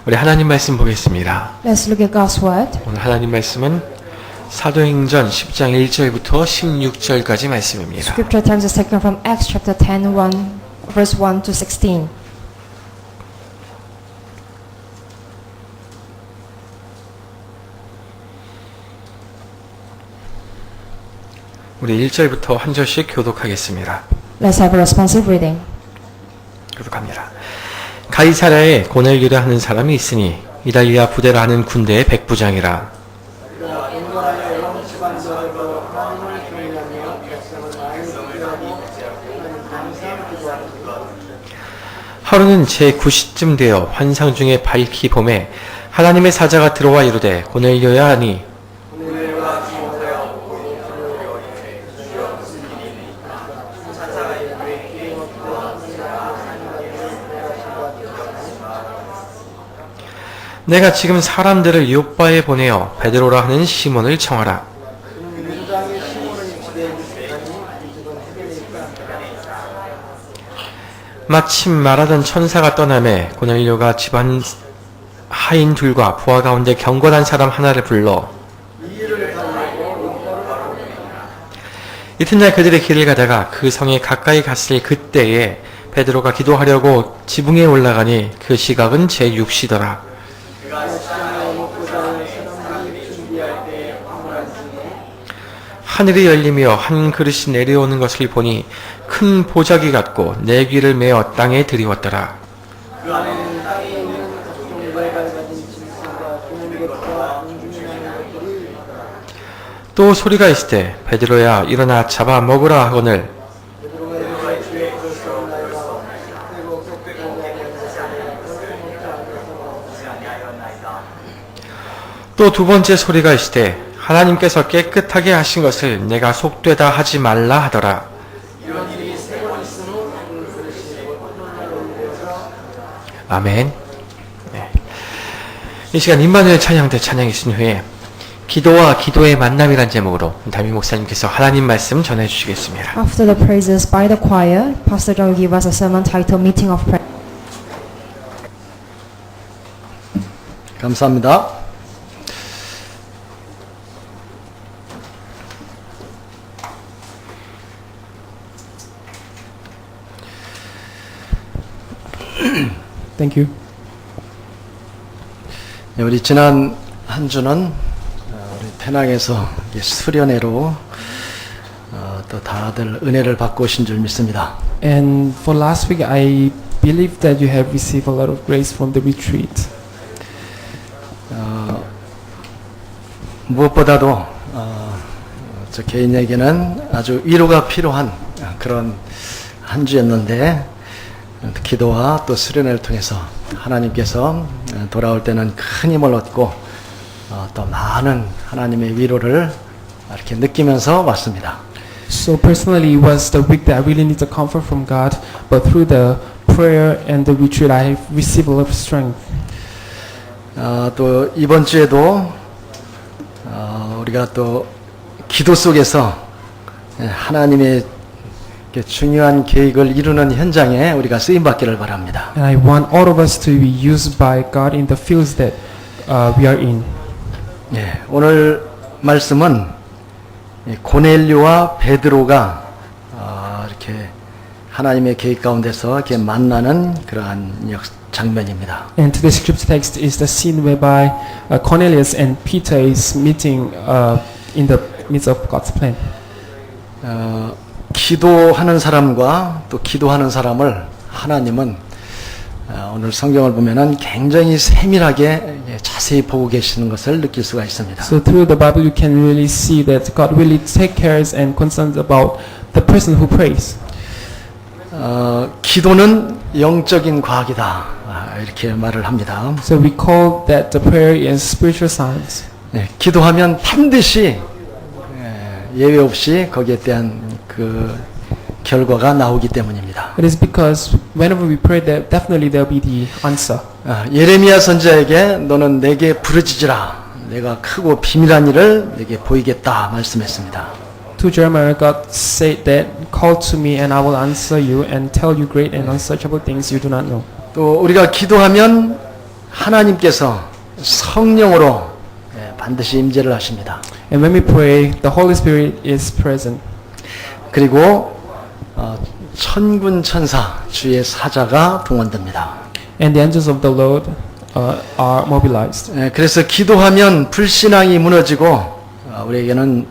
우리 하나님 말씀 보겠습니다. Let's look at God's word. 오늘 하나님 말씀은 사도행전 10장 1절부터 16절까지 말씀입니다. Scripture text is taken from Acts chapter 10, verse 1 to 16. 우리 1절부터 한 절씩 교독하겠습니다. Let's have a responsive reading. 교독합니다. 가이사랴에 고넬료라 하는 사람이 있으니 이달리아 부대라 하는 군대의 백부장이라. 하루는 제9시쯤 되어 환상 중에 밝히 봄에 하나님의 사자가 들어와 이르되 고넬료야 하니 내가 지금 사람들을 요빠에 보내어 베드로라 하는 시몬을 청하라. 마침 말하던 천사가 떠나매 고넬료가 집안 하인 둘과 부하 가운데 경건한 사람 하나를 불러 이튿날 그들의 길을 가다가 그 성에 가까이 갔을 그때에 베드로가 기도하려고 지붕에 올라가니 그 시각은 제6시더라. 하늘이 열리며 한 그릇이 내려오는 것을 보니 큰 보자기 같고 네 귀를 메어 땅에 들이웠더라. 또 소리가 있으되 베드로야 일어나 잡아 먹으라 하거늘 또 두 번째 소리가 있으되 하나님께서 깨끗하게 하신 것을 내가 속되다 하지 말라 하더라. 아멘. 네. 이 시간 임마누엘 찬양대 찬양이신 후에 기도와 기도의 만남이란 제목으로 담임 목사님께서 하나님 말씀 전해주시겠습니다. After the praises by the choir, Pastor John will give us a sermon titled Meeting of Prayer. 감사합니다. Thank you. 네, 우리 지난 한 주는 우리 페낭에서 수련회로 또 다들 은혜를 받고 오신 줄 믿습니다. And for last week, I believe that you have received a lot of grace from the retreat. 무엇보다도 저 개인에게는 아주 위로가 필요한 그런 한 주였는데 기도와 또 수련회를 통해서 하나님께서 돌아올 때는 큰 힘을 얻고 또 많은 하나님의 위로를 이렇게 느끼면서 왔습니다. So personally, it was the week that I really need the comfort from God, but through the prayer and the retreat, I have received a lot of strength. 또 이번 주에도 우리가 또 기도 속에서 하나님의 중요한 계획을 이루는 현장에 우리가 쓰임받기를 바랍니다. And I want all of us to be used by God in the fields that we are in. 예, 오늘 말씀은 고넬료와 베드로가 이렇게 하나님의 계획 가운데서 이렇게 만나는 그러한 장면입니다. And today's scripture text is the scene whereby Cornelius and Peter is meeting in the midst of God's plan. 기도하는 사람과 또 기도하는 사람을 하나님은 오늘 성경을 보면은 굉장히 세밀하게 자세히 보고 계시는 것을 느낄 수가 있습니다. So through the Bible you can really see that God really take cares and concerns about the person who prays. 기도는 영적인 과학이다 이렇게 말을 합니다. So we call that the prayer is spiritual science. 네, 기도하면 반드시 예외 없이 거기에 대한 그 결과가 나오기 때문입니다. It is because whenever we pray, that definitely there will be the answer. 예레미야 선지자에게 너는 내게 부르짖으라. 내가 크고 비밀한 일을 내게 보이겠다 말씀했습니다. To Jeremiah, God said that, call to me and I will answer you and tell you great and unsearchable things you do not know. 또 우리가 기도하면 하나님께서 성령으로 반드시 임재를 하십니다. And when we pray, the Holy Spirit is present. 그리고 천군 천사 주의 사자가 동원됩니다. And the angels of the Lord are mobilized. 그래서 기도하면 불신앙이 무너지고 우리에게는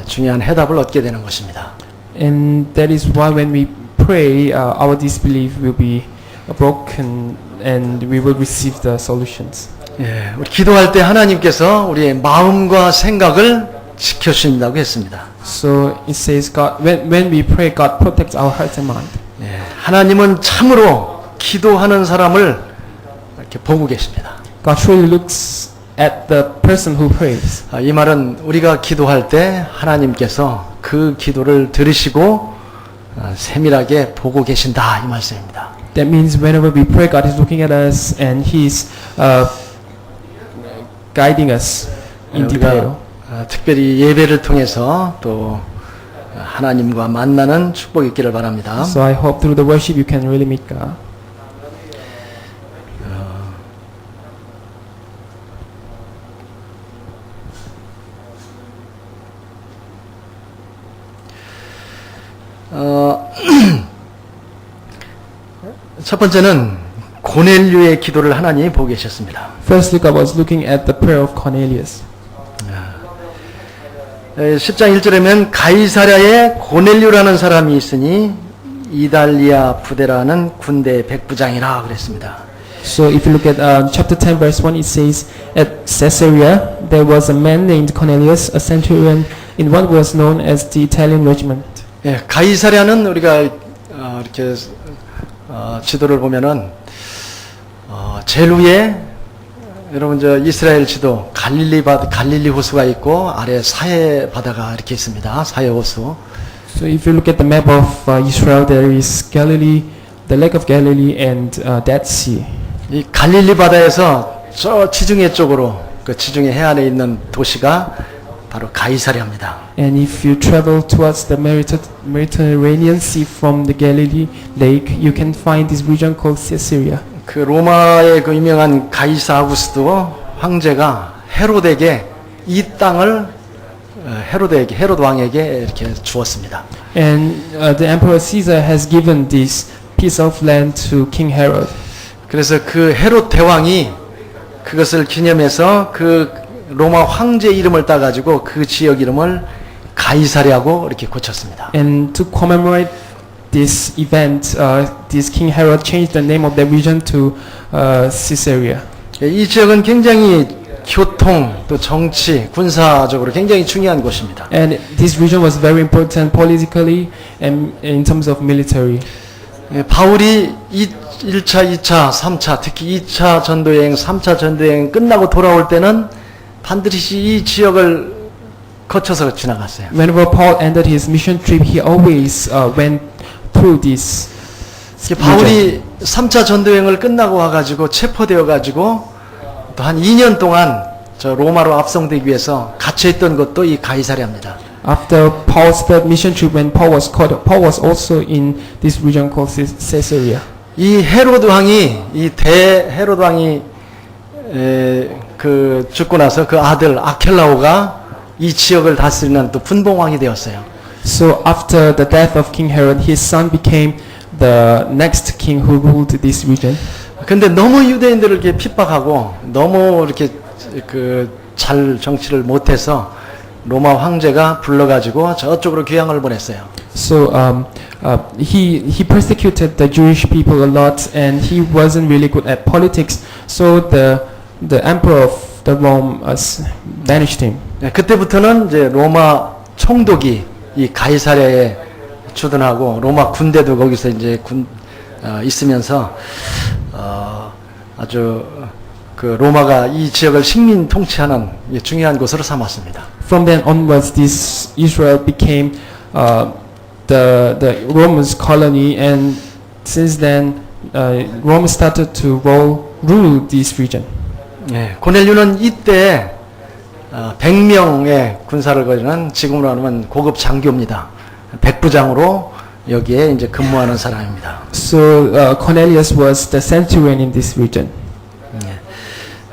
중요한 해답을 얻게 되는 것입니다. And that is why when we pray, our disbelief will be broken and we will receive the solutions. 우리 기도할 때 하나님께서 우리의 마음과 생각을 지켜주신다고 했습니다. So it says God, when we pray, God protects our heart and mind. 하나님은 참으로 기도하는 사람을 이렇게 보고 계십니다. God truly looks at the person who prays. 이 말은 우리가 기도할 때 하나님께서 그 기도를 들으시고 세밀하게 보고 계신다 이 말씀입니다. That means whenever we pray, God is looking at us and He's guiding us in detail. 특별히 예배를 통해서 또 하나님과 만나는 축복이 있기를 바랍니다. So I hope through the worship you can really meet God. 첫 번째는 고넬류의 기도를 하나님이 보고 계셨습니다. Firstly, God was looking at the prayer of Cornelius. 10장 1절에면 가이사랴에 고넬류라는 사람이 있으니 이달리아 부대라는 군대 백부장이라 그랬습니다. So if you look at chapter 10 verse 1, it says, at Caesarea there was a man named Cornelius, a centurion in what was known as the Italian regiment. 가이사랴는 우리가 이렇게 지도를 보면은 제일 위에 여러분 저 이스라엘 지도 갈릴리 호수가 있고 아래 사해 바다가 이렇게 있습니다. 사해 호수. So if you look at the map of Israel, there is Galilee, the Lake of Galilee, and Dead Sea. 이 갈릴리 바다에서 저 지중해 쪽으로 그 지중해 해안에 있는 도시가 바로 가이사랴입니다. And if you travel towards the Mediterranean Sea from the Galilee Lake, you can find this region called Caesarea. 그 로마의 그 유명한 가이사 아구스도 황제가 헤롯에게 이 땅을 헤롯 왕에게 이렇게 주었습니다. And the Emperor Caesar has given this piece of land to King Herod. 그래서 그 헤롯 대왕이 그것을 기념해서 그 로마 황제 이름을 따가지고 그 지역 이름을 가이사랴고 이렇게 고쳤습니다. And to commemorate this event, this King Herod changed the name of that region to Caesarea. 이 지역은 굉장히 교통, 또 정치, 군사적으로 굉장히 중요한 곳입니다. And this region was very important politically and in terms of military. 바울이 1차, 2차, 3차, 특히 2차 전도여행, 3차 전도여행 끝나고 돌아올 때는 반드시 이 지역을 거쳐서 지나갔어요. Whenever Paul ended his mission trip, he always went through this. 바울이 3차 전도여행을 끝나고 와가지고 체포되어 가지고 또 한 2년 동안 저 로마로 압송되기 위해서 갇혀있던 것도 이 가이사랴입니다. After Paul's third mission trip, when Paul was caught, Paul was also in this region called Caesarea. 이 헤롯 왕이 헤롯 왕이 그 죽고 나서 그 아들 아켈라오가 이 지역을 다스리는 또 분봉왕이 되었어요. So after the death of King Herod, his son became the next king who ruled this region. 근데 너무 유대인들을 이렇게 핍박하고 너무 이렇게 그 잘 정치를 못해서 로마 황제가 불러가지고 저쪽으로 귀향을 보냈어요. So he persecuted the Jewish people a lot, and he wasn't really good at politics. So the emperor of the Rome banished him. 그때부터는 이제 로마 총독이 이 가이사랴에 주둔하고 로마 군대도 거기서 이제 있으면서 아주 그 로마가 이 지역을 식민 통치하는 중요한 곳으로 삼았습니다. From then onwards, this Israel became the Romans' colony, and since then, Rome started to rule this region. 고넬류는 이때 100명의 군사를 거리는 지금으로 하면 고급 장교입니다. 백부장으로 여기에 이제 근무하는 사람입니다. So Cornelius was the centurion in this region.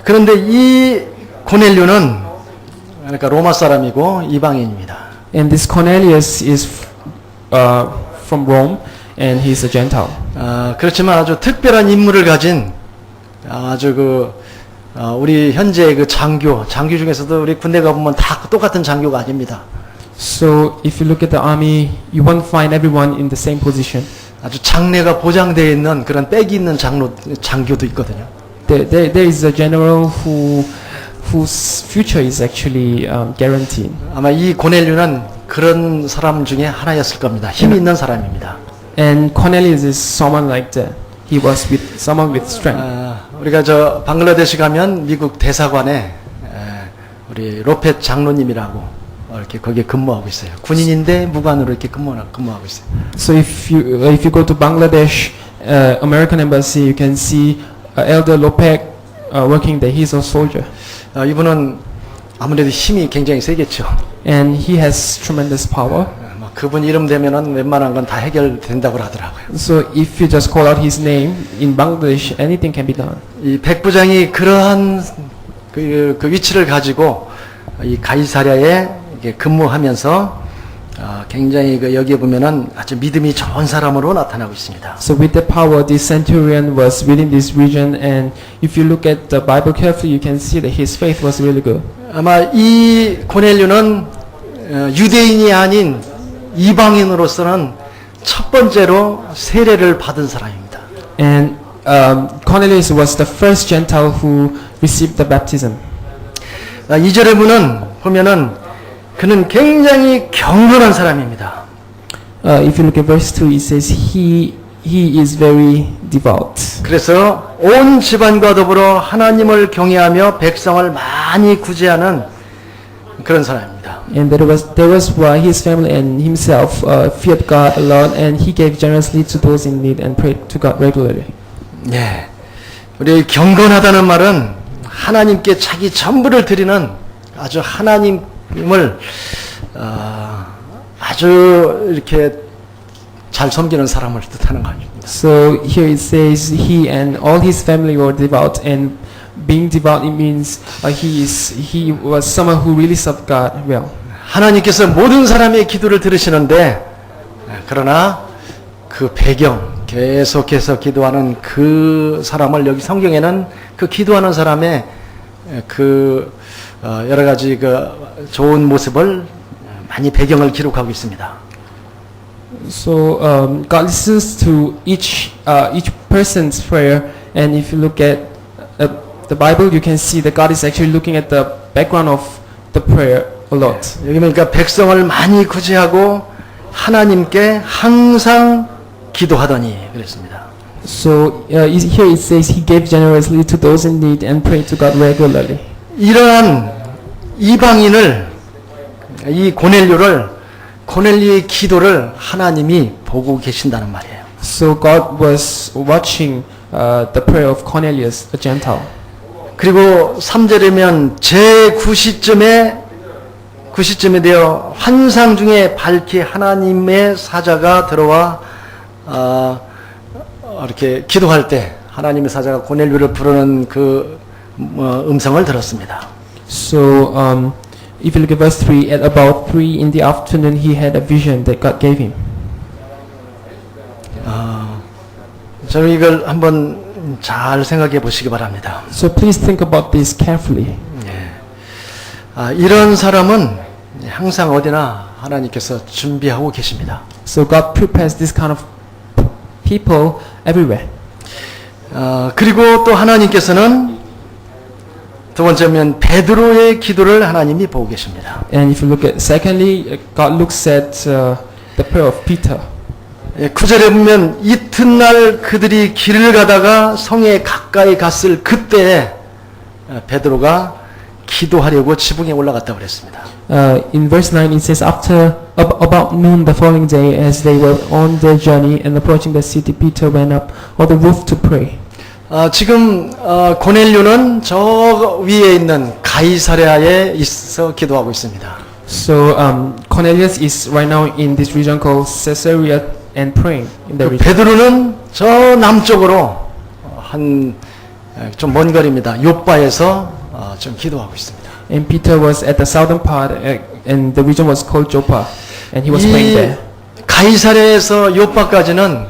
그런데 이 고넬료는 그러니까 로마 사람이고 이방인입니다. And this Cornelius is from Rome, and he's a Gentile. 그렇지만 아주 특별한 인물을 가진 아주 우리 현재 그 장교 중에서도 우리 군대 가보면 다 똑같은 장교가 아닙니다. So if you look at the army, you won't find everyone in the same position. 아주 장래가 보장되어 있는 그런 빽이 있는 장교도 있거든요. There is a general whose future is actually guaranteed. 아마 이 고넬료는 그런 사람 중에 하나였을 겁니다. 힘이 있는 사람입니다. And Cornelius is someone like that. He was with someone with strength. 우리가 저 방글라데시 가면 미국 대사관에 우리 로펫 장로님이라고 이렇게 거기에 근무하고 있어요. 군인인데 무관으로 이렇게 근무하고 있어요. So if you go to Bangladesh, American embassy, you can see Elder Lopek working there. He's a soldier, 이분은 아무래도 힘이 굉장히 세겠죠. and he has tremendous power. 그분 이름 되면은 웬만한 건 다 해결된다고 하더라고요. So if you just call out his name in Bangladesh, anything can be done. 이 백부장이 그러한 그 위치를 가지고 이 가이사랴에 이렇게 근무하면서 굉장히 여기에 보면은 아주 믿음이 좋은 사람으로 나타나고 있습니다. So with the power, this centurion was within this region, and if you look at the Bible carefully, you can see that his faith was really good. 아마 이 고넬료는 유대인이 아닌 이방인으로서는 첫 번째로 세례를 받은 사람입니다. And Cornelius was the first Gentile who received the baptism. 2절에 보면은 그는 굉장히 경건한 사람입니다. If you look at verse 2, it says he is very devout. 그래서 온 집안과 더불어 하나님을 경외하며 백성을 많이 구제하는 그런 사람입니다. And there was why his family and himself feared God a lot, and he gave generously to those in need and prayed to God regularly. 예, 우리 경건하다는 말은 하나님께 자기 전부를 드리는 아주 하나님을 아주 이렇게 잘 섬기는 사람을 뜻하는 겁니다. So here it says he and all his family were devout, and being devout it means he was someone who really served God well. 하나님께서 모든 사람의 기도를 들으시는데 그러나 그 배경 계속해서 기도하는 그 사람을 여기 성경에는 그 기도하는 사람의 그 여러 가지 그 좋은 모습을 많이 배경을 기록하고 있습니다. So God listens to each person's prayer, and if you look at the Bible, you can see that God is actually looking at the background of the prayer a lot. 여기 보니까 백성을 많이 구제하고 하나님께 항상 기도하더니 그랬습니다. So here it says he gave generously to those in need and prayed to God regularly. 이러한 이방인을 이 고넬료의 기도를 하나님이 보고 계신다는 말이에요. So God was watching the prayer of Cornelius, a Gentile. 그리고 3절이면 제9시쯤에 되어 환상 중에 밝히 하나님의 사자가 들어와 이렇게 기도할 때 하나님의 사자가 고넬료를 부르는 그 음성을 들었습니다. So if you look at verse 3, at about 3 in the afternoon he had a vision that God gave him. 저는 이걸 한번 잘 생각해 보시기 바랍니다. So please think about this carefully. 이런 사람은 항상 어디나 하나님께서 준비하고 계십니다. So God prepares this kind of people everywhere. 그리고 또 하나님께서는 두 번째면 베드로의 기도를 하나님이 보고 계십니다. And if you look at secondly, God looks at the prayer of Peter. 9절에 보면 이튿날 그들이 길을 가다가 성에 가까이 갔을 그때 베드로가 기도하려고 지붕에 올라갔다고 그랬습니다. In verse 9 it says after about noon the following day as they were on their journey and approaching the city, Peter went up on the roof to pray. 지금 고넬료는 저 위에 있는 가이사랴에 있어 기도하고 있습니다. So Cornelius is right now in this region called Caesarea and praying in the region. 베드로는 저 남쪽으로 한 좀 먼 거리입니다. 요바에서 좀 기도하고 있습니다. And Peter was at the southern part, and the region was called Joppa, and he was praying there. 가이사랴에서 요바까지는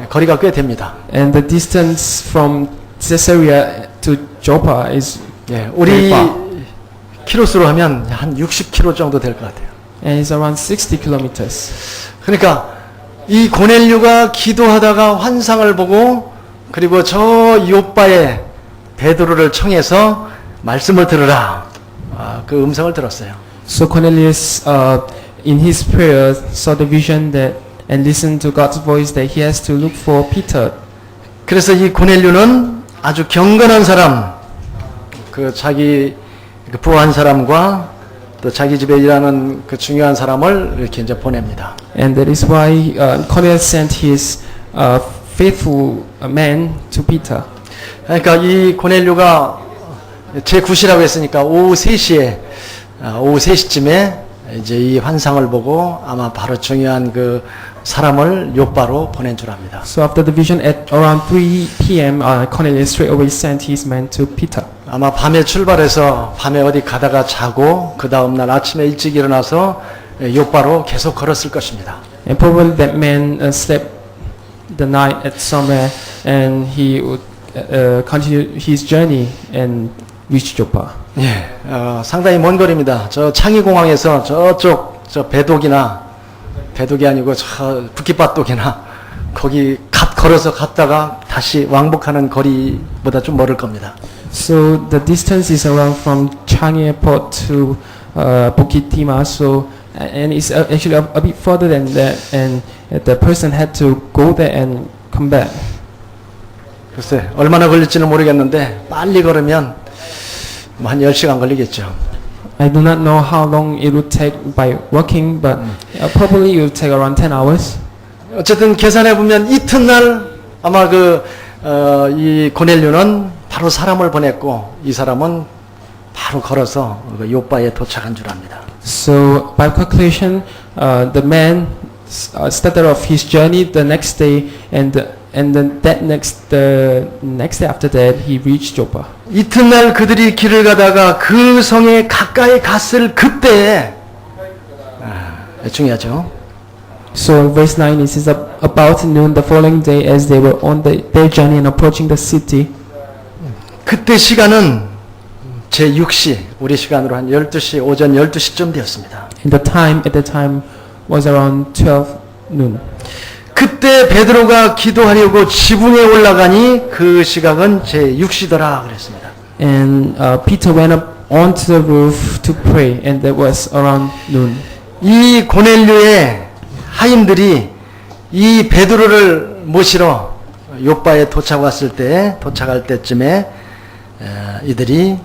거리가 꽤 됩니다. And the distance from Caesarea to Joppa is 예, very 우리 far, 키로수로 하면 한 60km 정도 될 것 같아요. and it's around 60 kilometers. 그러니까 이 고넬료가 기도하다가 환상을 보고 그리고 저 요바에 베드로를 청해서 말씀을 들으라. 그 음성을 들었어요. So Cornelius, in his prayer, saw the vision that and listened to God's voice that he has to look for Peter. 그래서 이 고넬료는 아주 경건한 사람, 그 자기 그 부한 사람과 또 자기 집에 일하는 그 중요한 사람을 이렇게 이제 보냅니다. And that is why Cornelius sent his faithful man to Peter. 그러니까 이 고넬료가 제9시라고 했으니까 오후 3시쯤에 이제 이 환상을 보고 아마 바로 중요한 그 사람을 요바로 보낸 줄 압니다. So after the vision at around 3 p.m., Cornelius straight away sent his man to Peter. 아마 밤에 출발해서 밤에 어디 가다가 자고 그 다음 날 아침에 일찍 일어나서 요바로 계속 걸었을 것입니다. And probably that man slept the night at somewhere, and he would continue his journey and reach Joppa. 예, 상당히 먼 거리입니다. 저 창의공항에서 저쪽 저 배독이 아니고 저 붓깃밭독이나 거기 걸어서 갔다가 다시 왕복하는 거리보다 좀 멀을 겁니다. So the distance is around from Changi Airport to Bukit Timah. So and it's actually a bit further than that, and the person had to go there and come back. 글쎄 얼마나 걸릴지는 모르겠는데 빨리 걸으면 한 10시간 걸리겠죠. I do not know how long it would take by walking, but probably it would take around 10 hours. 어쨌든 계산해 보면 이튿날 아마 이 고넬료는 바로 사람을 보냈고 이 사람은 바로 걸어서 요바에 도착한 줄 압니다. So by calculation, the man started off his journey the next day, and then the next day after that he reached Joppa. 이튿날 그들이 길을 가다가 그 성에 가까이 갔을 그때에 중요하죠. So verse 9 it says about noon the following day as they were on their journey and approaching the city. 그때 시간은 제6시 우리 시간으로 한 12시 오전 12시쯤 되었습니다. And the time at the time was around 12 noon. 그때 베드로가 기도하려고 지붕에 올라가니 그 시각은 제6시더라 그랬습니다. And Peter went up onto the roof to pray, and that was around noon. 이 고넬료의 하인들이 이 베드로를 모시러 요바에 도착할 때쯤에 이들이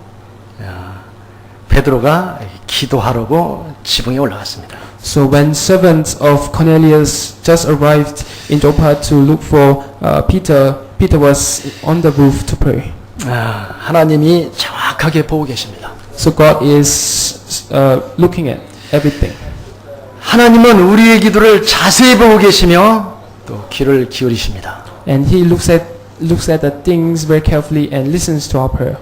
베드로가 기도하려고 지붕에 올라갔습니다. So when servants of Cornelius just arrived in Joppa to look for Peter, Peter was on the roof to pray. 하나님이 정확하게 보고 계십니다. So God is looking at everything. 하나님은 우리의 기도를 자세히 보고 계시며 또 귀를 기울이십니다. And He looks at the things very carefully and listens to our prayer.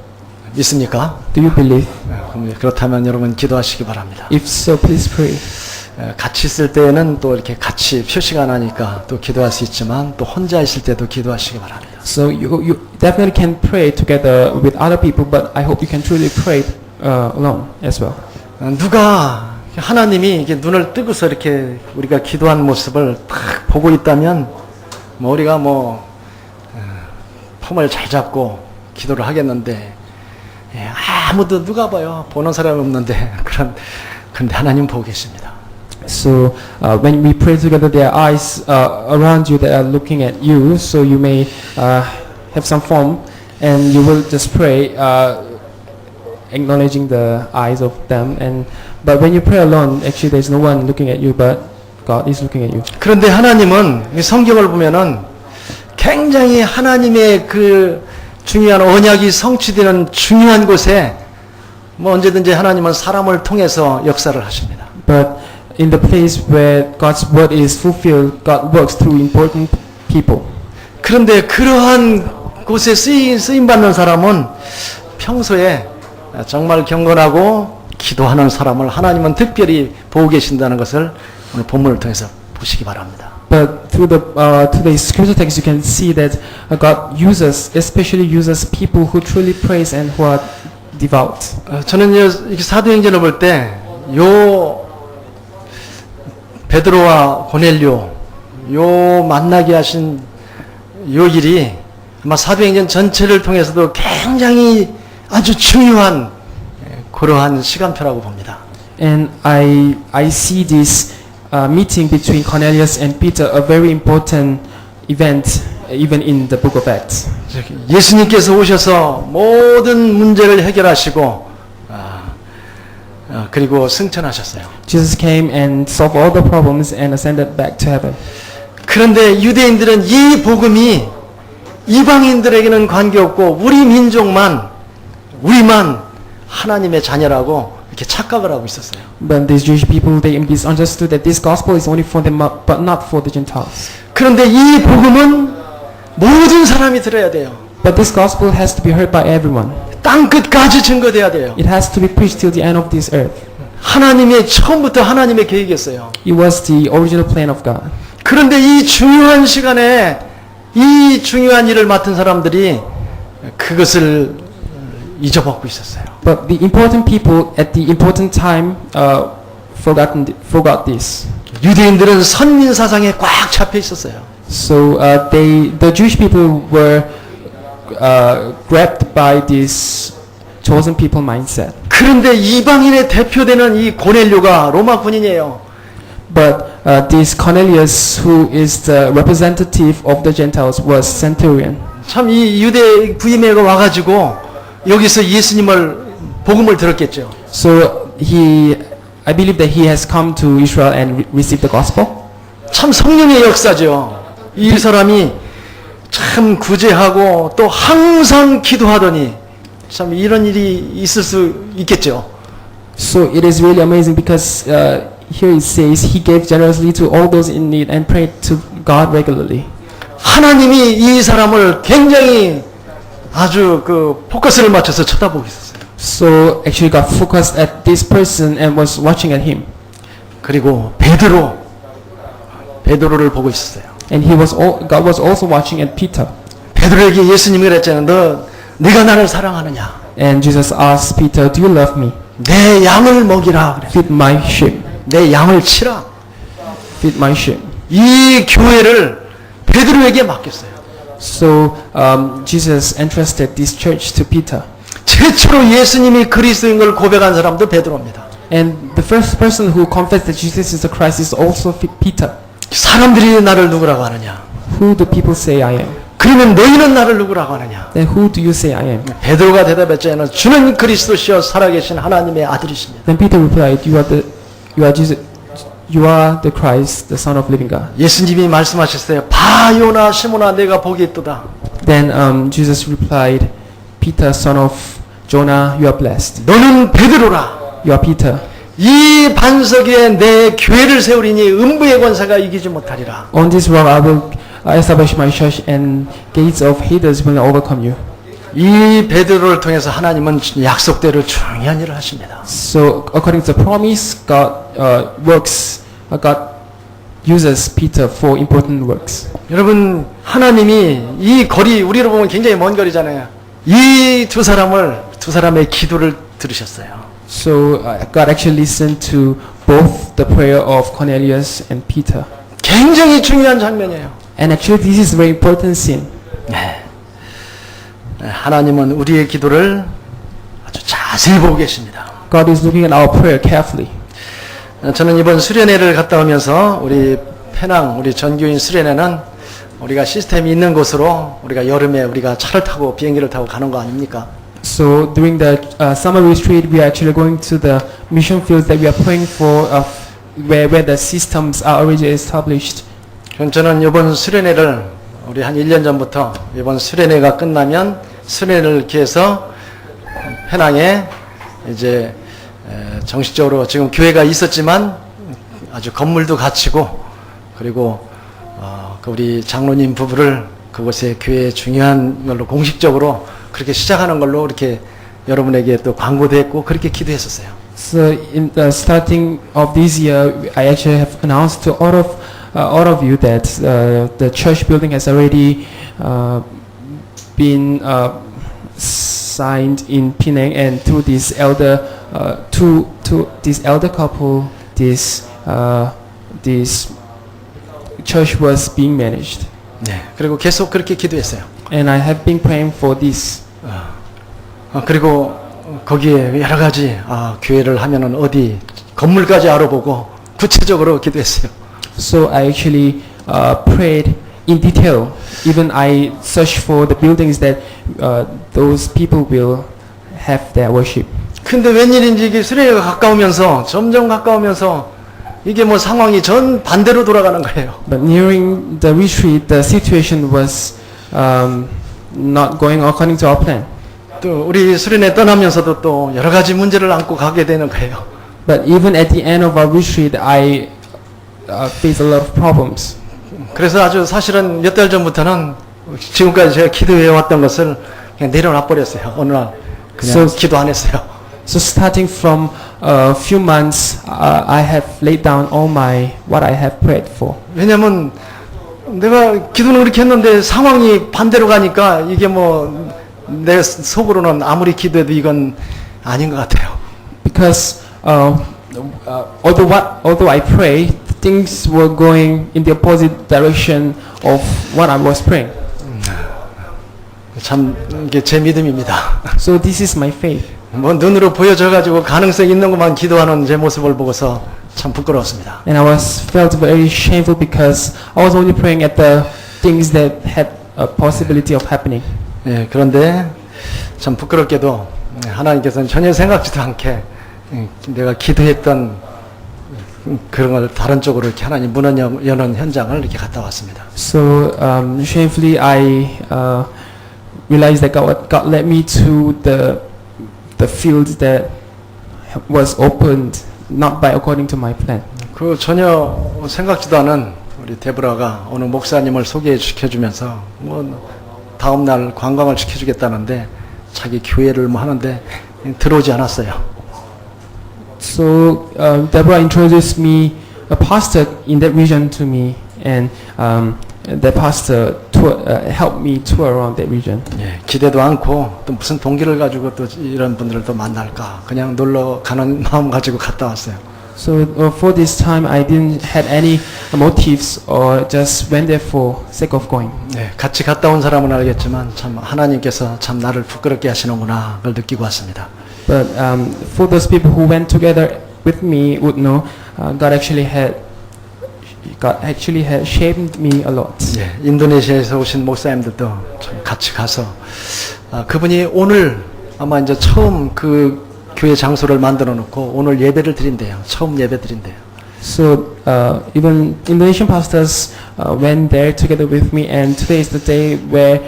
믿습니까? Do you believe? 그렇다면 여러분 기도하시기 바랍니다. If so, please pray. 같이 있을 때에는 또 이렇게 같이 표시가 나니까 또 기도할 수 있지만 또 혼자 있을 때도 기도하시기 바랍니다. So you definitely can pray together with other people, but I hope you can truly pray alone as well. 누가 하나님이 이렇게 눈을 뜨고서 이렇게 우리가 기도한 모습을 딱 보고 있다면 뭐 우리가 폼을 잘 잡고 기도를 하겠는데 아무도 누가 봐요. 보는 사람이 없는데 그런데 하나님 보고 계십니다. So when we pray together, there are eyes around you that are looking at you. So you may have some form, and you will just pray, acknowledging the eyes of them. But when you pray alone, actually there's no one looking at you, but God is looking at you. 그런데 하나님은 이 성경을 보면은 굉장히 하나님의 그 중요한 언약이 성취되는 중요한 곳에 언제든지 하나님은 사람을 통해서 역사를 하십니다. But in the place where God's word is fulfilled, God works through important people. 그런데 그러한 곳에 쓰임 받는 사람은 평소에 정말 경건하고 기도하는 사람을 하나님은 특별히 보고 계신다는 것을 오늘 본문을 통해서 보시기 바랍니다. But through today's scripture text, you can see that God especially uses people who truly praise and who are devout. 저는 이렇게 사도행전을 볼 때 요 베드로와 고넬료 요 만나게 하신 요 일이 아마 사도행전 전체를 통해서도 굉장히 아주 중요한 그러한 시간표라고 봅니다. And I see this meeting between Cornelius and Peter a very important event, even in the book of Acts. 예수님께서 오셔서 모든 문제를 해결하시고 그리고 승천하셨어요. Jesus came and solved all the problems and ascended back to heaven. 그런데 유대인들은 이 복음이 이방인들에게는 관계없고 우리만 하나님의 자녀라고 이렇게 착각을 하고 있었어요. But these Jewish people, they misunderstood that this gospel is only for them, but not for the Gentiles. 그런데 이 복음은 모든 사람이 들어야 돼요. But this gospel has to be heard by everyone. 땅 끝까지 증거돼야 돼요. It has to be preached till the end of this earth. 하나님의 처음부터 하나님의 계획이었어요. It was the original plan of God. 그런데 이 중요한 시간에 이 중요한 일을 맡은 사람들이 그것을 잊어먹고 있었어요. But the important people at the important time forgot this. 유대인들은 선민 사상에 꽉 잡혀 있었어요. So the Jewish people were grabbed by this chosen people mindset. 그런데 이방인의 대표되는 이 고넬료가 로마 군인이에요. But this Cornelius, who is the representative of the Gentiles, was centurion. 참 이 유대 부임회가 와가지고 여기서 예수님을 복음을 들었겠죠. So I believe that he has come to Israel and received the gospel. 참 성령의 역사죠. 이 사람이 참 구제하고 또 항상 기도하더니 참 이런 일이 있을 수 있겠죠. So it is really amazing because here it says he gave generously to all those in need and prayed to God regularly. 하나님이 이 사람을 굉장히 아주 그 포커스를 맞춰서 쳐다보고 있었어요. So actually God focused at this person and was watching at him. 그리고 베드로를 보고 있었어요. And God was also watching at Peter. 베드로에게 예수님이 그랬잖아요. 네가 나를 사랑하느냐? And Jesus asked Peter, "Do you love me? 내 양을 먹이라 그래. Feed my sheep. 내 양을 치라. Feed my sheep." 이 교회를 베드로에게 맡겼어요. So Jesus entrusted this church to Peter. 최초로 예수님이 그리스도인 걸 고백한 사람도 베드로입니다. And the first person who confessed that Jesus is the Christ is also Peter. 사람들이 나를 누구라고 하느냐? Who do people say I am? 그러면 너희는 나를 누구라고 하느냐? Then who do you say I am? 베드로가 대답했잖아요. 주는 그리스도시여 살아계신 하나님의 아들이십니다. Then Peter replied, You are the Christ, the Son of living God. 예수님이 말씀하셨어요. 바요나 시몬아 내가 복이 있도다. Then Jesus replied, Peter, son of Jonah, you are blessed. 너는 베드로라. You are Peter. 이 반석에 내 교회를 세우리니 음부의 권세가 이기지 못하리라. On this rock I will establish my church, and gates of Hades will not overcome you. 이 베드로를 통해서 하나님은 약속대로 중요한 일을 하십니다. So according to the promise, God uses Peter for important works. 여러분 하나님이 이 거리 우리로 보면 굉장히 먼 거리잖아요. 이 두 사람의 기도를 들으셨어요. So God actually listened to both the prayer of Cornelius and Peter. 굉장히 중요한 장면이에요. And actually this is a very important scene. 하나님은 우리의 기도를 아주 자세히 보고 계십니다. God is looking at our prayer carefully. 저는 이번 수련회를 갔다 오면서 우리 페낭 우리 전교인 수련회는 우리가 시스템이 있는 곳으로 우리가 여름에 우리가 차를 타고 비행기를 타고 가는 거 아닙니까? So during the summer retreat, we are actually going to the mission fields that we are praying for, where the systems are already established. 저는 이번 수련회를 우리 한 1년 전부터 이번 수련회가 끝나면 수련회를 이렇게 해서 페낭에 이제 정식적으로 지금 교회가 있었지만 아주 건물도 갖추고 그리고 그 우리 장로님 부부를 그곳에 교회의 중요한 걸로 공식적으로 그렇게 시작하는 걸로 이렇게 여러분에게 또 광고도 했고 그렇게 기도했었어요. So in the starting of this year, I actually have announced to all of you that the church building has already been signed in Penang, and through this to this elder couple, this church was being managed, 네. 그리고 계속 그렇게 기도했어요. and I have been praying for this. 그리고 거기에 여러 가지 교회를 하면은 어디 건물까지 알아보고 구체적으로 기도했어요. So I actually prayed in detail. Even I searched for the buildings that those people will have their worship. 근데 웬일인지 이게 수련회가 가까우면서 점점 가까우면서 이게 뭐 상황이 전 반대로 돌아가는 거예요. But nearing the retreat, the situation was not going according to our plan. 또 우리 수련회 떠나면서도 또 여러 가지 문제를 안고 가게 되는 거예요. But even at the end of our retreat, I faced a lot of problems. 그래서 아주 사실은 몇 달 전부터는 지금까지 제가 기도해 왔던 것을 그냥 내려놔 버렸어요. 어느 날 그냥 기도 안 했어요. So starting from a few months, I have laid down all what I have prayed for. 왜냐면 내가 기도는 그렇게 했는데 상황이 반대로 가니까 이게 뭐 내 속으로는 아무리 기도해도 이건 아닌 것 같아요. Because although I pray, things were going in the opposite direction of what I was praying. 참 이게 제 믿음입니다. So this is my faith. 뭐 눈으로 보여져 가지고 가능성 있는 것만 기도하는 제 모습을 보고서 참 부끄러웠습니다. And I felt very shameful because I was only praying at the things that had a possibility of happening. 예, 그런데 참 부끄럽게도 하나님께서는 전혀 생각지도 않게 내가 기도했던 그런 걸 다른 쪽으로 이렇게 하나님 문을 여는 현장을 이렇게 갔다 왔습니다. So shamefully, I realized that God led me to the field that was opened not by according to my plan. 그 전혀 생각지도 않은 우리 데브라가 오늘 목사님을 소개시켜주면서 뭐 다음 날 관광을 시켜주겠다는데 자기 교회를 뭐 하는데 들어오지 않았어요. So Deborah introduced me a pastor in that region to me, and that pastor helped me tour around that region. 예, 기대도 않고 또 무슨 동기를 가지고 또 이런 분들을 또 만날까 그냥 놀러 가는 마음 가지고 갔다 왔어요. So for this time, I didn't had any motives or just went there for sake of going. 네, 같이 갔다 온 사람은 알겠지만 참 하나님께서 참 나를 부끄럽게 하시는구나 그걸 느끼고 왔습니다. But for those people who went together with me would know God actually had shamed me a lot. 예, 인도네시아에서 오신 목사님들도 참 같이 가서 그분이 오늘 아마 이제 처음 그 교회 장소를 만들어 놓고 오늘 예배를 드린대요. 처음 예배 드린대요. So even Indonesian pastors went there together with me, and today is the day where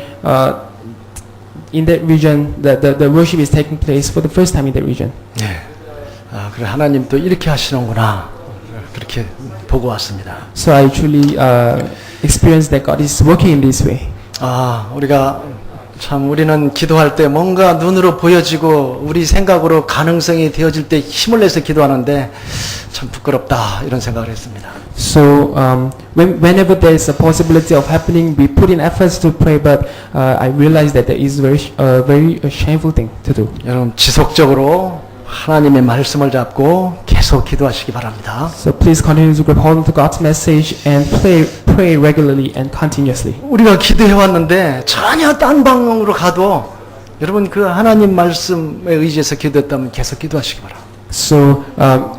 in that region the worship is taking place for the first time in that region. 예, 그래 하나님 또 이렇게 하시는구나 그렇게 보고 왔습니다. So I truly experienced that God is working in this way. 우리가 참 우리는 기도할 때 뭔가 눈으로 보여지고 우리 생각으로 가능성이 되어질 때 힘을 내서 기도하는데 참 부끄럽다 이런 생각을 했습니다. So whenever there is a possibility of happening, we put in efforts to pray, but I realize that that is very shameful thing to do. 여러분 지속적으로 하나님의 말씀을 잡고 계속 기도하시기 바랍니다. So please continue to grab hold of God's message and pray regularly and continuously. 우리가 기도해 왔는데 전혀 딴 방향으로 가도 여러분 그 하나님 말씀에 의지해서 기도했다면 계속 기도하시기 바랍니다. So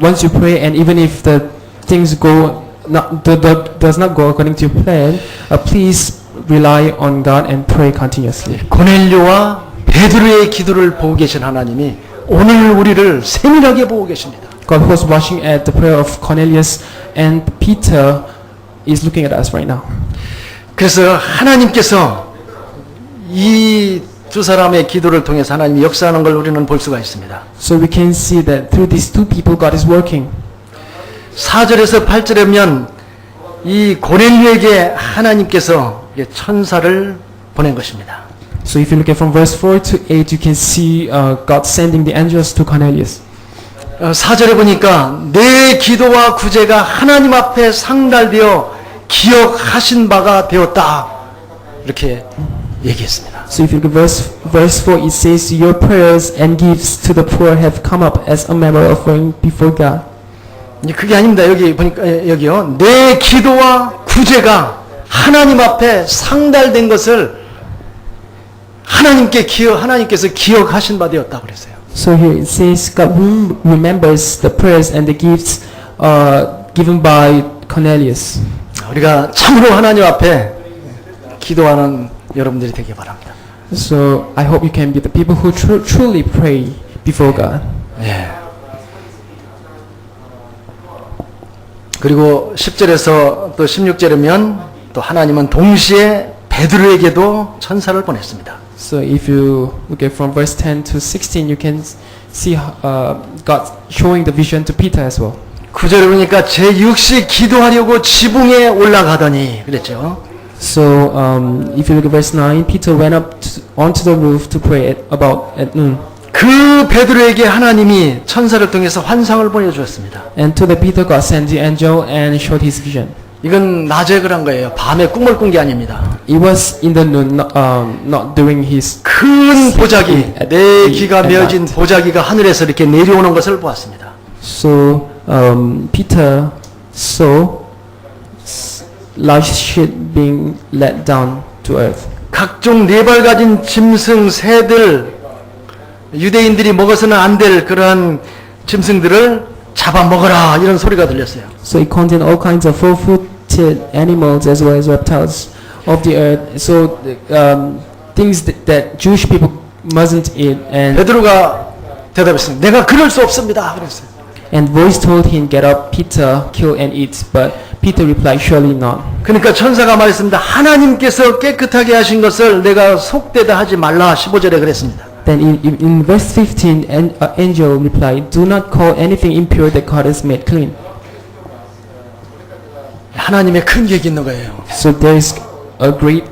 once you pray, and even if the things does not go according to your plan, please rely on God and pray continuously. 고넬료와 베드로의 기도를 보고 계신 하나님이 오늘 우리를 세밀하게 보고 계십니다. God who was watching at the prayer of Cornelius and Peter is looking at us right now. 그래서 하나님께서 이 두 사람의 기도를 통해서 하나님이 역사하는 걸 우리는 볼 수가 있습니다. So we can see that through these two people God is working. 4절에서 8절에 보면 이 고넬료에게 하나님께서 이게 천사를 보낸 것입니다. So if you look at from verse 4 to 8, you can see God sending the angels to Cornelius. 4절에 보니까 내 기도와 구제가 하나님 앞에 상달되어 기억하신 바가 되었다. 이렇게 얘기했습니다. So if you look at verse 4, it says, your prayers and gifts to the poor have come up as a memorial offering before God. 그게 아닙니다. 여기 보니까 여기요. 내 기도와 구제가 하나님 앞에 상달된 것을 하나님께서 기억하신 바 되었다 그랬어요. So here it says, God remembers the prayers and the gifts given by Cornelius. 우리가 참으로 하나님 앞에 기도하는 여러분들이 되길 바랍니다. So I hope you can be the people who truly pray before God. 예. 그리고 10절에서 또 16절이면 또 하나님은 동시에 베드로에게도 천사를 보냈습니다. So if you look at from verse 10 to 16, you can see God showing the vision to Peter as well. 9절에 보니까 제6시 기도하려고 지붕에 올라가더니 그랬죠. So if you look at verse 9, Peter went up onto the roof to pray at noon. 그 베드로에게 하나님이 천사를 통해서 환상을 보여주었습니다. And to the Peter, God sent the angel and showed his vision. 이건 낮에 그런 거예요. 밤에 꿈을 꾼 게 아닙니다. It was in the noon, not during his. 큰 보자기, 내 귀가 at 메어진 night. 보자기가 하늘에서 이렇게 내려오는 것을 보았습니다. So Peter saw large ship being let down to earth. 각종 네 발 가진 짐승, 새들, 유대인들이 먹어서는 안 될 그러한 짐승들을 잡아먹어라 이런 소리가 들렸어요. So it contained all kinds of four-footed animals as well as reptiles of the earth. So things that Jewish people mustn't eat. And 베드로가 대답했습니다. 내가 그럴 수 없습니다. 그랬어요. and voice told him, "Get up, Peter, kill and eat." But Peter replied, "Surely not." 그러니까 천사가 말했습니다. 하나님께서 깨끗하게 하신 것을 내가 속되다 하지 말라. 15절에 그랬습니다. Then in verse 15, an angel replied, "Do not call anything impure that God has made clean." 하나님의 큰 계획이 있는 거예요. So there is a great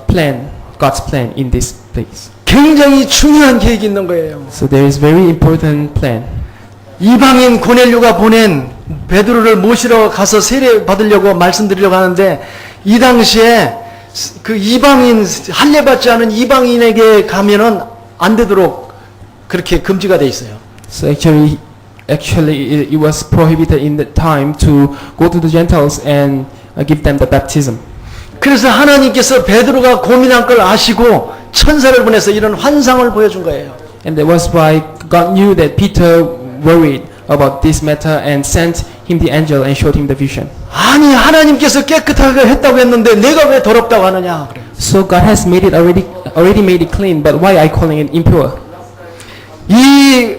plan, God's plan in this place. 굉장히 중요한 계획이 있는 거예요. So there is very important plan. 이방인 고넬료가 보낸 베드로를 모시러 가서 세례 받으려고 말씀드리려고 하는데 이 당시에 그 이방인 할례 받지 않은 이방인에게 가면은 안 되도록 그렇게 금지가 돼 있어요. So actually it was prohibited in the time to go to the Gentiles and give them the baptism. 그래서 하나님께서 베드로가 고민한 걸 아시고 천사를 보내서 이런 환상을 보여준 거예요. And that was why God knew that Peter worried about this matter and sent him the angel and showed him the vision. 아니 하나님께서 깨끗하게 했다고 했는데 내가 왜 더럽다고 하느냐 그래요. So God has made it already made it clean, but why are you calling it impure? 이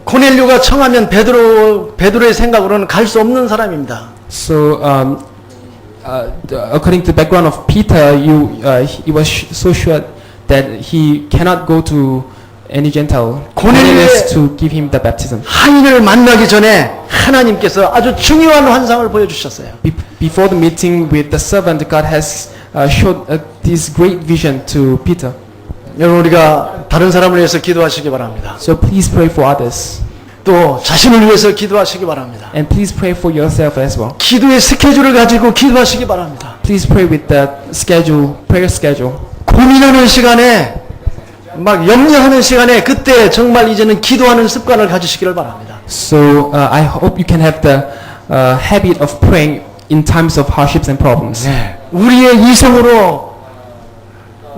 고넬료가 청하면 베드로의 생각으로는 갈 수 없는 사람입니다. So according to the background of Peter, he was so sure that he cannot go to any Gentile 고넬료의 to give him the baptism. 하인을 만나기 전에 하나님께서 아주 중요한 환상을 보여주셨어요. Before the meeting with the servant, God has showed this great vision to Peter. 여러분 우리가 다른 사람을 위해서 기도하시기 바랍니다. So please pray for others, 또 자신을 위해서 기도하시기 바랍니다. and please pray for yourself as well. 기도의 스케줄을 가지고 기도하시기 바랍니다. Please pray with the prayer schedule. 고민하는 시간에 막 염려하는 시간에 그때 정말 이제는 기도하는 습관을 가지시기를 바랍니다. So I hope you can have the habit of praying in times of hardships and problems. 네. 우리의 이성으로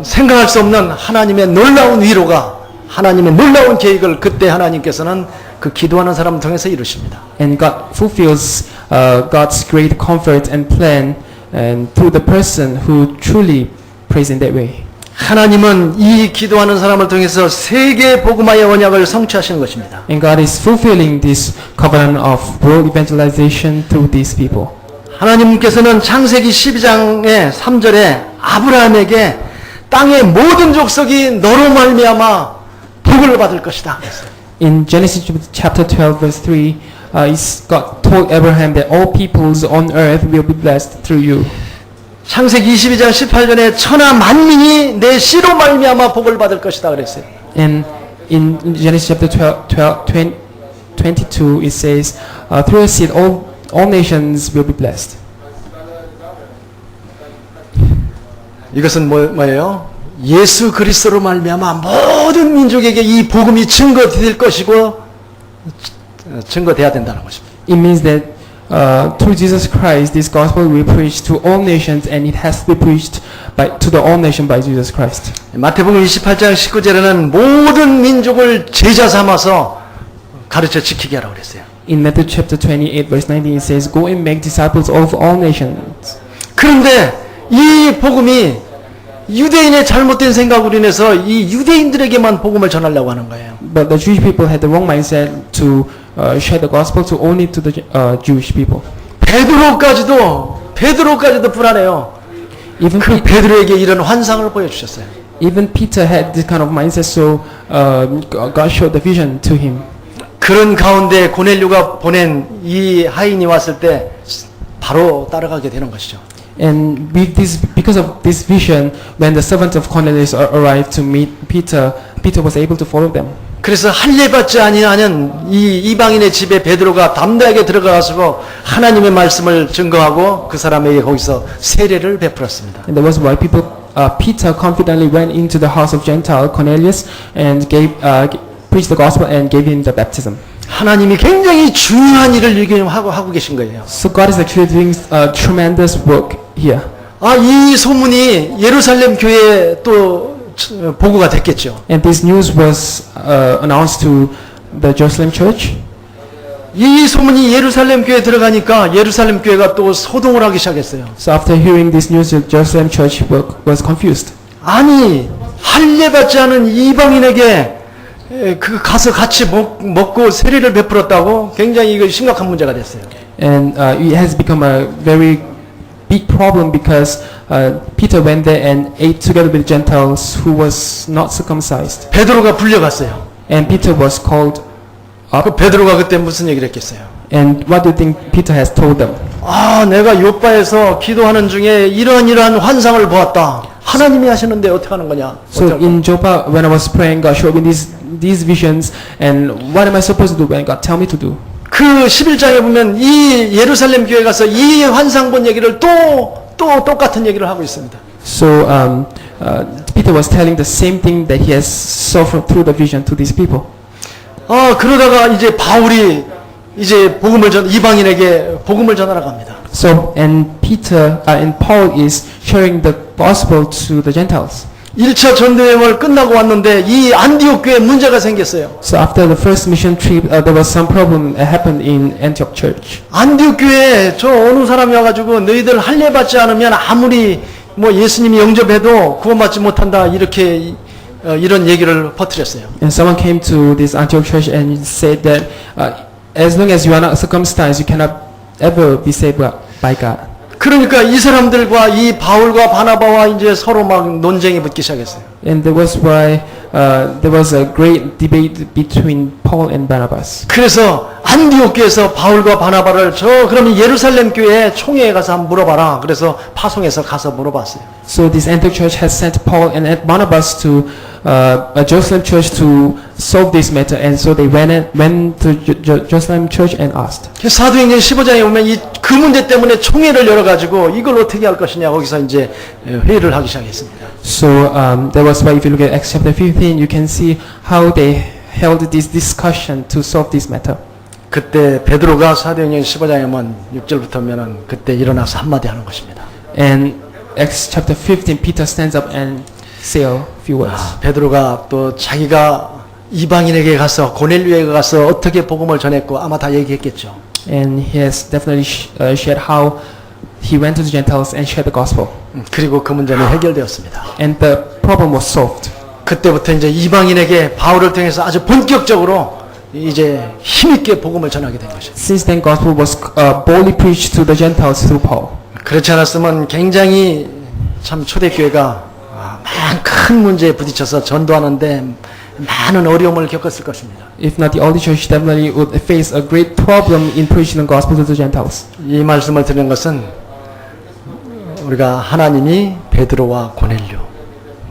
생각할 수 없는 하나님의 놀라운 위로가 하나님의 놀라운 계획을 그때 하나님께서는 그 기도하는 사람을 통해서 이루십니다. And God fulfills God's great comfort and plan and through the person who truly prays in that way. 하나님은 이 기도하는 사람을 통해서 세계 복음화의 언약을 성취하시는 것입니다. And God is fulfilling this covenant of world evangelization through these people. 하나님께서는 창세기 12장의 3절에 아브라함에게 땅의 모든 족속이 너로 말미암아 복을 받을 것이다. In Genesis chapter 12 verse 3, God told Abraham that all peoples on earth will be blessed through you. 창세기 22장 18절에 천하 만민이 내 씨로 말미암아 복을 받을 것이다 그랬어요. And in Genesis chapter 22, it says, through your seed, all nations will be blessed. 이것은 뭐예요? 예수 그리스도로 말미암아 모든 민족에게 이 복음이 증거될 것이고 증거돼야 된다는 것입니다. It means that through Jesus Christ, this gospel will be preached to all nations, and it has to be preached to the all nation by Jesus Christ. 마태복음 28장 19절에는 모든 민족을 제자 삼아서 가르쳐 지키게 하라고 그랬어요. In Matthew chapter 28, verse 19, it says, "Go and make disciples of all nations." 그런데 이 복음이 유대인의 잘못된 생각으로 인해서 이 유대인들에게만 복음을 전하려고 하는 거예요. But the Jewish people had the wrong mindset to share the gospel to only to the Jewish people. 베드로까지도 불안해요. Even 그 베드로에게 이런 환상을 보여주셨어요. Even Peter had this kind of mindset, so God showed the vision to him. 그런 가운데 고넬료가 보낸 이 하인이 왔을 때 바로 따라가게 되는 것이죠. And with this, because of this vision, when the servants of Cornelius arrived to meet Peter, Peter was able to follow them. 그래서 할례받지 아니하는 이 이방인의 집에 베드로가 담대하게 들어가서 하나님의 말씀을 증거하고 그 사람에게 거기서 세례를 베풀었습니다. And that was why Peter confidently went into the house of Gentile Cornelius and preached the gospel and gave him the baptism. 하나님이 굉장히 중요한 일을 지금 하고 계신 거예요. So God is actually doing a tremendous work here. 이 소문이 예루살렘 교회에 또 보고가 됐겠죠. And this news was announced to the Jerusalem church. 이 소문이 예루살렘 교회에 들어가니까 예루살렘 교회가 또 소동을 하기 시작했어요. So after hearing this news, the Jerusalem church was confused. 아니 할례받지 않은 이방인에게 그 가서 같이 먹고 세례를 베풀었다고 굉장히 이거 심각한 문제가 됐어요. And it has become a very big problem because Peter went there and ate together with Gentiles who was not circumcised. 베드로가 불려갔어요. And Peter was called 그 베드로가 그때 무슨 얘기를 했겠어요? And what do you think Peter has told them? 내가 요바에서 기도하는 중에 이러한 환상을 보았다. 하나님이 하시는데 어떻게 하는 거냐? So in Joppa, when I was praying, God showed me these visions, and what am I supposed to do when God tell me to do? 그 11장에 보면 이 예루살렘 교회 가서 이 환상 본 얘기를 또 똑같은 얘기를 하고 있습니다. So Peter was telling the same thing that he has saw through the vision to these people. 그러다가 이제 바울이 이제 이방인에게 복음을 전하러 갑니다. So and Paul is sharing the gospel to the Gentiles. 1차 전도여행을 끝나고 왔는데 이 안디옥 교회에 문제가 생겼어요. So after the first mission trip, there was some problem happened in Antioch church. 안디옥 교회에 저 어느 사람이 와가지고 너희들 할례 받지 않으면 아무리 뭐 예수님이 영접해도 구원받지 못한다 이렇게 이런 얘기를 퍼뜨렸어요. And someone came to this Antioch church and said that as long as you are not circumcised, you cannot ever be saved by God. 그러니까 이 사람들과 이 바울과 바나바와 이제 서로 막 논쟁이 붙기 시작했어요. And that was why there was a great debate between Paul and Barnabas. 그래서 안디옥 교회에서 바울과 바나바를 그러면 예루살렘 교회 총회에 가서 한번 물어봐라. 그래서 파송해서 가서 물어봤어요. So this Antioch church has sent Paul and Barnabas to a Jerusalem church to solve this matter, and so they went to Jerusalem church and asked. 사도행전 15장에 보면 그 문제 때문에 총회를 열어가지고 이걸 어떻게 할 것이냐 거기서 이제 회의를 하기 시작했습니다. So that was why if you look at Acts chapter 15, you can see how they held this discussion to solve this matter. 그때 베드로가 사도행전 15장에 보면 6절부터 보면은 그때 일어나서 한마디 하는 것입니다. And Acts chapter 15, Peter stands up and say a few words. 베드로가 또 자기가 이방인에게 가서 고넬료에게 가서 어떻게 복음을 전했고 아마 다 얘기했겠죠. And he has definitely shared how he went to the Gentiles and shared the gospel. 그리고 그 문제는 해결되었습니다. And the problem was solved. 그때부터 이제 이방인에게 바울을 통해서 아주 본격적으로 이제 힘있게 복음을 전하게 된 것이죠. Since then, gospel was boldly preached to the Gentiles through Paul. 그렇지 않았으면 굉장히 참 초대교회가 큰 문제에 부딪혀서 전도하는데 많은 어려움을 겪었을 것입니다. If not, the early church definitely would face a great problem in preaching the gospel to the Gentiles. 이 말씀을 드리는 것은 우리가 하나님이 베드로와 고넬료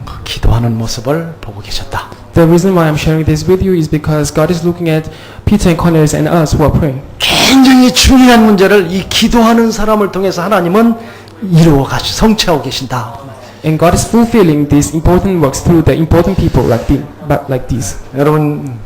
그 기도하는 모습을 보고 계셨다. The reason why I'm sharing this with you is because God is looking at Peter and Cornelius and us who are praying. 굉장히 중요한 문제를 이 기도하는 사람을 통해서 하나님은 이루어 가시 성취하고 계신다. And God is fulfilling these important works through the important people like these. 여러분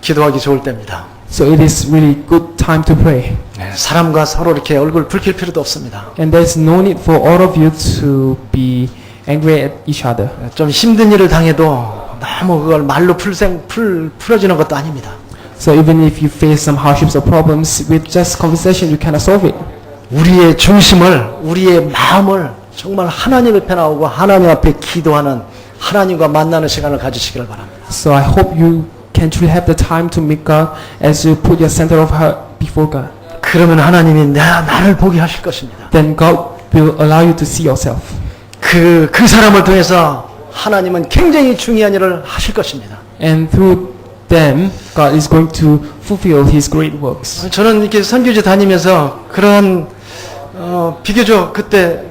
기도하기 좋을 때입니다. So it is really good time to pray. 네, 사람과 서로 이렇게 얼굴 붉힐 필요도 없습니다. And there's no need for all of you to be angry at each other. 좀 힘든 일을 당해도 너무 그걸 말로 풀어지는 것도 아닙니다. So even if you face some hardships or problems, with just conversation you cannot solve it. 우리의 중심을 우리의 마음을 정말 하나님 앞에 나오고 하나님 앞에 기도하는 하나님과 만나는 시간을 가지시기를 바랍니다. So I hope you can truly have the time to meet God as you put your center of heart before God. 그러면 하나님이 나를 보게 하실 것입니다. Then God will allow you to see yourself. 그 사람을 통해서 하나님은 굉장히 중요한 일을 하실 것입니다. And through them, God is going to fulfill His great works. 저는 이렇게 선교지 다니면서 그런 비교적 그때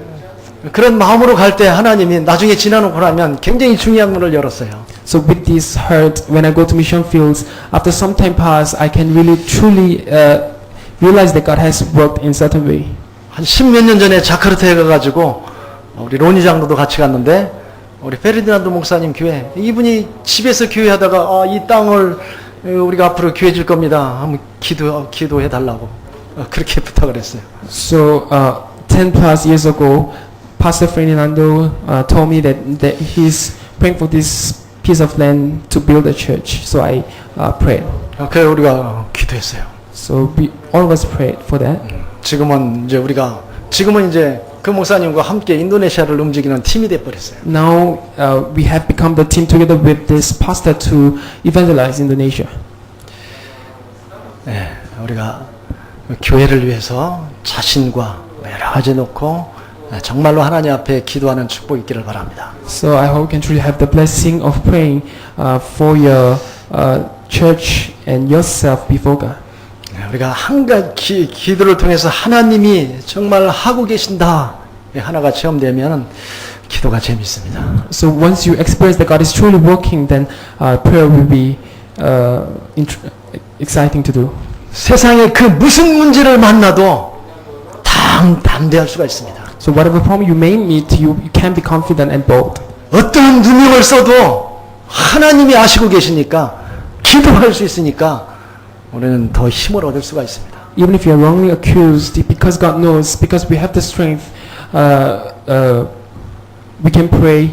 그런 마음으로 갈 때 하나님이 나중에 지나놓고 나면 굉장히 중요한 문을 열었어요. So with this heart, when I go to mission fields, after some time pass, I can really truly realize that God has worked in certain way. 한 10몇 년 전에 자카르타에 가가지고 우리 로니 장로도 같이 갔는데 우리 페르디난도 목사님 교회 이분이 집에서 교회하다가 이 땅을 우리가 앞으로 교회 줄 겁니다. 한번 기도해 달라고 그렇게 부탁을 했어요. So 10 plus years ago, Pastor Ferdinando told me that he's praying for this piece of land to build a church. So I prayed. 그래서 우리가 기도했어요. So we all of us prayed for that. 지금은 이제 그 목사님과 함께 인도네시아를 움직이는 팀이 돼 버렸어요. Now we have become the team together with this pastor to evangelize Indonesia. 네, 우리가 교회를 위해서 자신과 여러 가지 놓고 정말로 하나님 앞에 기도하는 축복이 있기를 바랍니다. So I hope you can truly have the blessing of praying for your church and yourself before God. 우리가 한 가지 기도를 통해서 하나님이 정말 하고 계신다 하나가 체험되면 기도가 재밌습니다. So once you experience that God is truly working, then prayer will be exciting to do. 세상에 그 무슨 문제를 만나도 담대할 수가 있습니다. So whatever problem you may meet, you can be confident and bold. 어떠한 누명을 써도 하나님이 아시고 계시니까 기도할 수 있으니까 우리는 더 힘을 얻을 수가 있습니다. Even if you are wrongly accused, because God knows, because we have the strength, we can pray.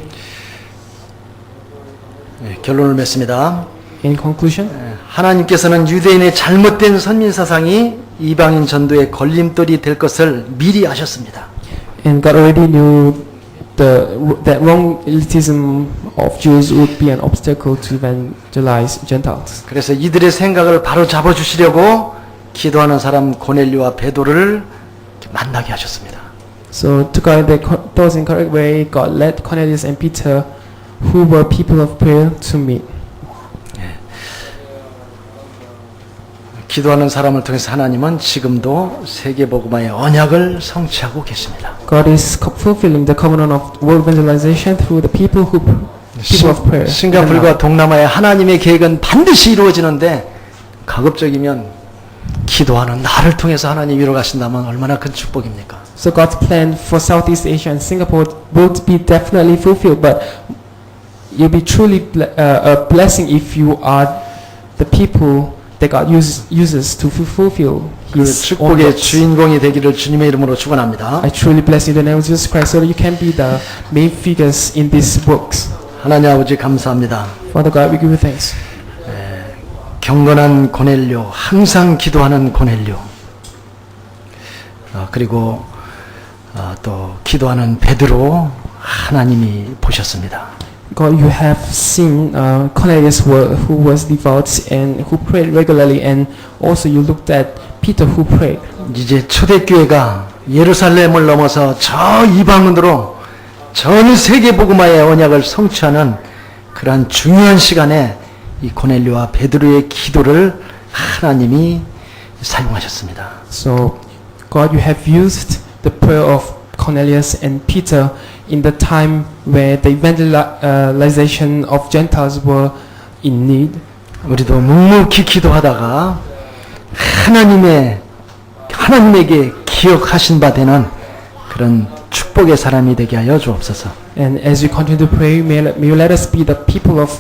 네, 결론을 맺습니다. In conclusion, 하나님께서는 유대인의 잘못된 선민사상이 이방인 전도의 걸림돌이 될 것을 미리 아셨습니다. and God already knew that wrong elitism of Jews would be an obstacle to evangelize Gentiles. 그래서 이들의 생각을 바로 잡아주시려고 기도하는 사람 고넬료와 베드로를 만나게 하셨습니다. So to guide those in correct way, God led Cornelius and Peter, who were people of prayer, to meet. 기도하는 사람을 통해서 하나님은 지금도 세계복음화의 언약을 성취하고 계십니다. God is fulfilling the covenant of world evangelization through the people of prayer. 싱가포르와 동남아의 하나님의 계획은 반드시 이루어지는데 가급적이면 기도하는 나를 통해서 하나님 이루어 가신다면 얼마나 큰 축복입니까? So God's plan for Southeast Asia and Singapore will be definitely fulfilled, but you'll be truly a blessing if you are the people that God uses to fulfill 그 His own 축복의 works. 주인공이 되기를 주님의 이름으로 축원합니다. I truly bless you in the name of Jesus Christ, so that you can be the main figures in these books. 하나님 아버지 감사합니다. Father God, we give you thanks. 경건한 고넬료, 항상 기도하는 고넬료, 그리고 또 기도하는 베드로 하나님이 보셨습니다. God, you have seen Cornelius who was devout and who prayed regularly, and also you looked at Peter who prayed. 이제 초대교회가 예루살렘을 넘어서 저 이방으로 전 세계 복음화의 언약을 성취하는 그러한 중요한 시간에 이 고넬료와 베드로의 기도를 하나님이 사용하셨습니다. So, God, you have used the prayer of Cornelius and Peter in the time where the evangelization of Gentiles were in need. 우리도 묵묵히 기도하다가 하나님에게 기억하신 바 되는 그런 축복의 사람이 되게 하여 주옵소서. And as we continue to pray, may you let us be the people of,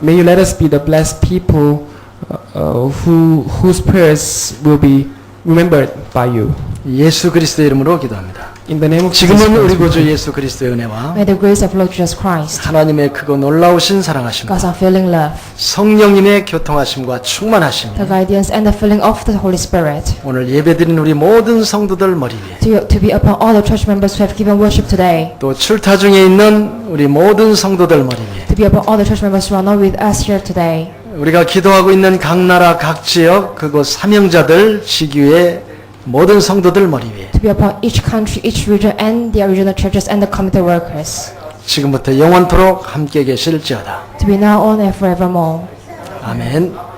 may you let us be the blessed people whose prayers will be remembered by you. 예수 그리스도의 이름으로 기도합니다. In the name of Jesus 지금은 우리 Christ, we 구주 pray. 예수 그리스도의 은혜와 May the grace of Lord Jesus Christ, 하나님의 크고 놀라우신 사랑하심과 God's unfailing love, 성령님의 교통하심과 충만하심이 the guidance and the filling of the Holy Spirit 오늘 예배드린 우리 모든 성도들 머리 위에 to be upon all the church members who have given worship today, 또 출타 중에 있는 우리 모든 성도들 머리 위에 to be upon all the church members who are not with us here today, 우리가 기도하고 있는 각 나라 각 지역 그곳 사명자들 지교의 모든 성도들 머리 위에 to be upon each country, each region, and the original churches and the committed workers, 지금부터 영원토록 함께 계실지어다. to be now on and forevermore. 아멘.